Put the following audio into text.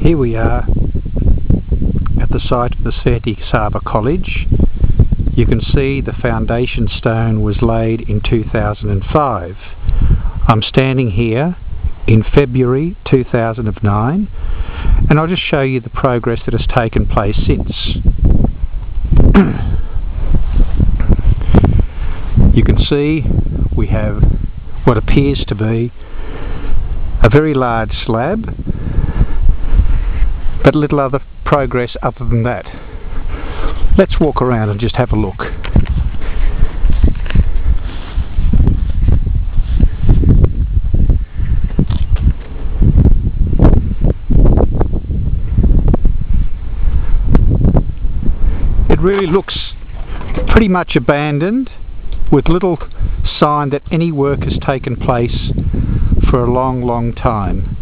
Here we are at the site of the Sveti Sava College. You can see the foundation stone was laid in 2005. I'm standing here in February 2009, and I'll just show you the progress that has taken place since. You can see we have what appears to be a very large slab, but little other progress other than that. Let's walk around and just have a look. It really looks pretty much abandoned, with little sign that any work has taken place for a long time.